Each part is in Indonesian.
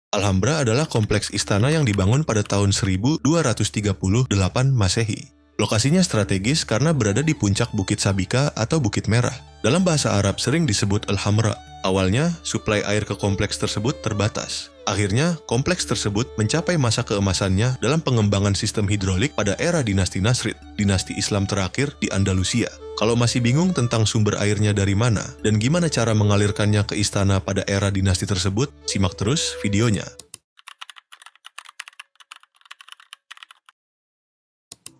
Alhambra adalah kompleks istana yang dibangun pada tahun 1238 Masehi. Lokasinya strategis karena berada di puncak Bukit Sabika atau Bukit Merah. Dalam bahasa Arab sering disebut Al-Hamra. Awalnya, suplai air ke kompleks tersebut terbatas. Akhirnya, kompleks tersebut mencapai masa keemasannya dalam pengembangan sistem hidrolik pada era dinasti Nasrid, dinasti Islam terakhir di Andalusia. Kalau masih bingung tentang sumber airnya dari mana dan gimana cara mengalirkannya ke istana pada era dinasti tersebut, simak terus videonya.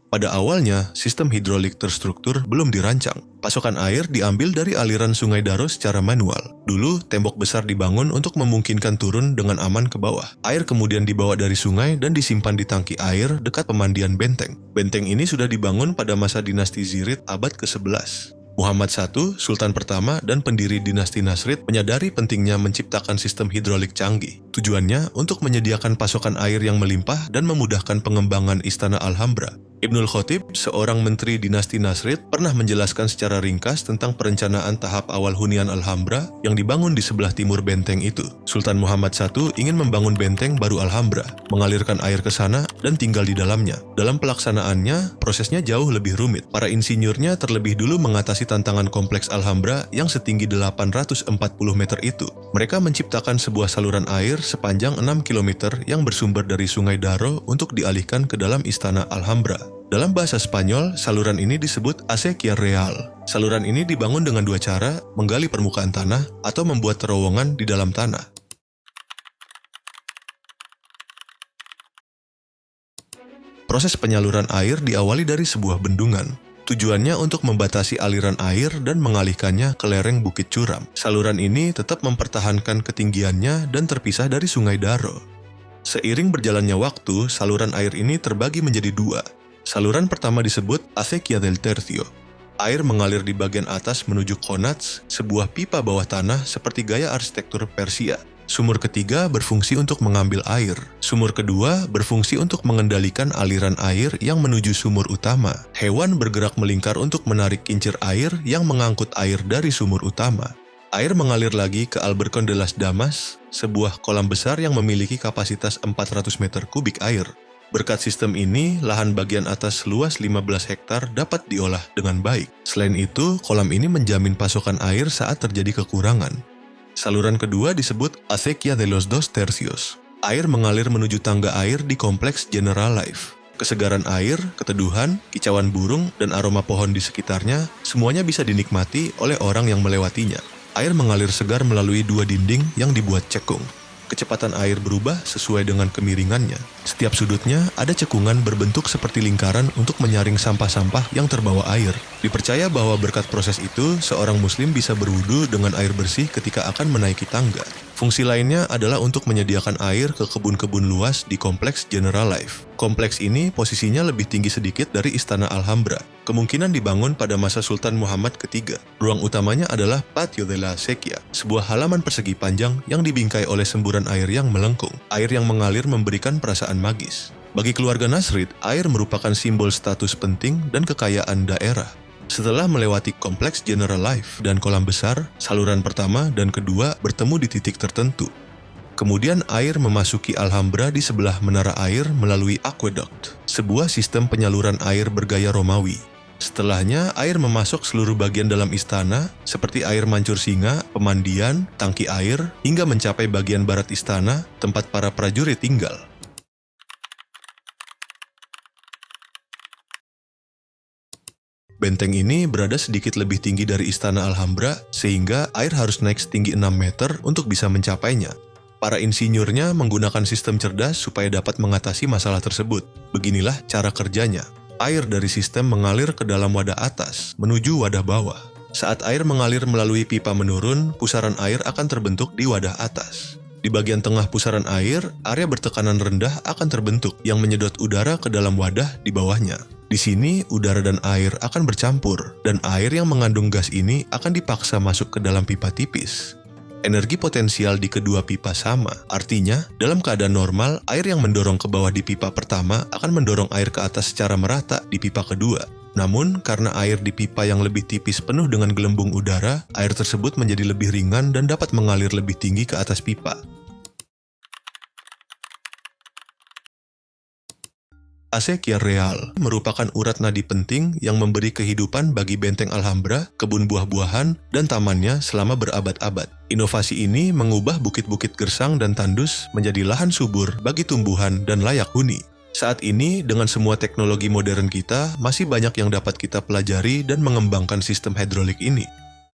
Pada awalnya, sistem hidrolik terstruktur belum dirancang. Pasokan air diambil dari aliran Sungai Daro secara manual. Dulu, tembok besar dibangun untuk memungkinkan turun dengan aman ke bawah. Air kemudian dibawa dari sungai dan disimpan di tangki air dekat pemandian benteng. Benteng ini sudah dibangun pada masa dinasti Zirid abad ke-11. Muhammad I, Sultan pertama dan pendiri dinasti Nasrid, menyadari pentingnya menciptakan sistem hidrolik canggih. Tujuannya untuk menyediakan pasokan air yang melimpah dan memudahkan pengembangan istana Alhambra. Ibnul Khatib, seorang menteri dinasti Nasrid, pernah menjelaskan secara ringkas tentang perencanaan tahap awal hunian Alhambra yang dibangun di sebelah timur benteng itu. Sultan Muhammad I ingin membangun benteng baru Alhambra, mengalirkan air ke sana dan tinggal di dalamnya. Dalam pelaksanaannya, prosesnya jauh lebih rumit. Para insinyurnya terlebih dulu mengatasi tantangan kompleks Alhambra yang setinggi 840 meter itu. Mereka menciptakan sebuah saluran air sepanjang 6 km yang bersumber dari Sungai Daro untuk dialihkan ke dalam istana Alhambra. Dalam bahasa Spanyol, saluran ini disebut Acequia Real. Saluran ini dibangun dengan dua cara, menggali permukaan tanah atau membuat terowongan di dalam tanah. Proses penyaluran air diawali dari sebuah bendungan. Tujuannya untuk membatasi aliran air dan mengalihkannya ke lereng Bukit Curam. Saluran ini tetap mempertahankan ketinggiannya dan terpisah dari Sungai Daro. Seiring berjalannya waktu, saluran air ini terbagi menjadi dua. Saluran pertama disebut Acequia del Tercio. Air mengalir di bagian atas menuju Konats, sebuah pipa bawah tanah seperti gaya arsitektur Persia. Sumur ketiga berfungsi untuk mengambil air. Sumur kedua berfungsi untuk mengendalikan aliran air yang menuju sumur utama. Hewan bergerak melingkar untuk menarik kincir air yang mengangkut air dari sumur utama. Air mengalir lagi ke Albercón de las Damas, sebuah kolam besar yang memiliki kapasitas 400 meter kubik air. Berkat sistem ini, lahan bagian atas seluas 15 hektar dapat diolah dengan baik. Selain itu, kolam ini menjamin pasokan air saat terjadi kekurangan. Saluran kedua disebut Acequia de los Dos Tercios. Air mengalir menuju tangga air di kompleks General Life. Kesegaran air, keteduhan, kicauan burung, dan aroma pohon di sekitarnya, semuanya bisa dinikmati oleh orang yang melewatinya. Air mengalir segar melalui dua dinding yang dibuat cekung. Kecepatan air berubah sesuai dengan kemiringannya. Setiap sudutnya ada cekungan berbentuk seperti lingkaran untuk menyaring sampah-sampah yang terbawa air. Dipercaya bahwa berkat proses itu, seorang muslim bisa berwudu dengan air bersih ketika akan menaiki tangga. Fungsi lainnya adalah untuk menyediakan air ke kebun-kebun luas di kompleks General Life. Kompleks ini posisinya lebih tinggi sedikit dari Istana Alhambra. Kemungkinan dibangun pada masa Sultan Muhammad III. Ruang utamanya adalah Patio de la Acequia, sebuah halaman persegi panjang yang dibingkai oleh semburan air yang melengkung. Air yang mengalir memberikan perasaan magis. Bagi keluarga Nasrid, air merupakan simbol status penting dan kekayaan daerah. Setelah melewati kompleks General Life dan kolam besar, saluran pertama dan kedua bertemu di titik tertentu. Kemudian air memasuki Alhambra di sebelah menara air melalui aqueduct, sebuah sistem penyaluran air bergaya Romawi. Setelahnya, air memasok seluruh bagian dalam istana, seperti air mancur singa, pemandian, tangki air, hingga mencapai bagian barat istana, tempat para prajurit tinggal. Benteng ini berada sedikit lebih tinggi dari Istana Alhambra, sehingga air harus naik setinggi 6 meter untuk bisa mencapainya. Para insinyurnya menggunakan sistem cerdas supaya dapat mengatasi masalah tersebut. Beginilah cara kerjanya. Air dari sistem mengalir ke dalam wadah atas, menuju wadah bawah. Saat air mengalir melalui pipa menurun, pusaran air akan terbentuk di wadah atas. Di bagian tengah pusaran air, area bertekanan rendah akan terbentuk yang menyedot udara ke dalam wadah di bawahnya. Di sini, udara dan air akan bercampur, dan air yang mengandung gas ini akan dipaksa masuk ke dalam pipa tipis. Energi potensial di kedua pipa sama, artinya, dalam keadaan normal, air yang mendorong ke bawah di pipa pertama akan mendorong air ke atas secara merata di pipa kedua. Namun, karena air di pipa yang lebih tipis penuh dengan gelembung udara, air tersebut menjadi lebih ringan dan dapat mengalir lebih tinggi ke atas pipa. Acequia real merupakan urat nadi penting yang memberi kehidupan bagi benteng Alhambra, kebun buah-buahan, dan tamannya selama berabad-abad. Inovasi ini mengubah bukit-bukit gersang dan tandus menjadi lahan subur bagi tumbuhan dan layak huni. Saat ini, dengan semua teknologi modern kita, masih banyak yang dapat kita pelajari dan mengembangkan sistem hidrolik ini.